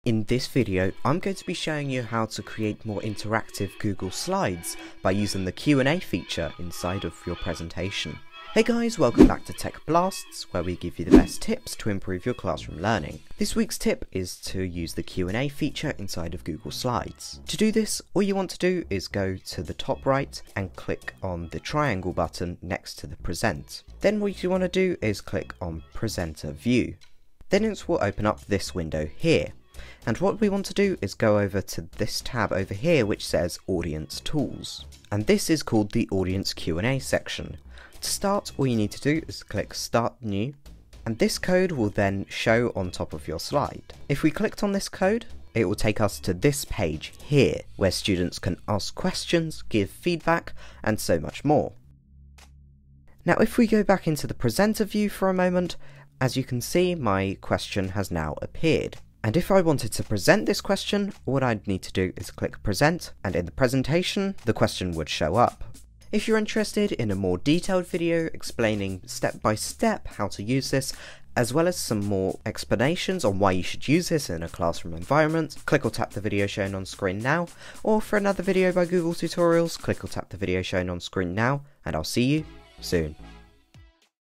In this video, I'm going to be showing you how to create more interactive Google Slides by using the Q&A feature inside of your presentation. Hey guys, welcome back to Tech Blasts, where we give you the best tips to improve your classroom learning. This week's tip is to use the Q&A feature inside of Google Slides. To do this, all you want to do is go to the top right and click on the triangle button next to the Present. Then what you want to do is click on Presenter View. Then it will open up this window here. And what we want to do is go over to this tab over here which says Audience Tools. And this is called the Audience Q&A section. To start, all you need to do is click Start New, and this code will then show on top of your slide. If we clicked on this code, it will take us to this page here, where students can ask questions, give feedback, and so much more. Now if we go back into the presenter view for a moment, as you can see, my question has now appeared. And if I wanted to present this question, all I'd need to do is click Present, and in the presentation, the question would show up. If you're interested in a more detailed video explaining step by step how to use this, as well as some more explanations on why you should use this in a classroom environment, click or tap the video shown on screen now, or for another video by Google Tutorials, click or tap the video shown on screen now, and I'll see you soon.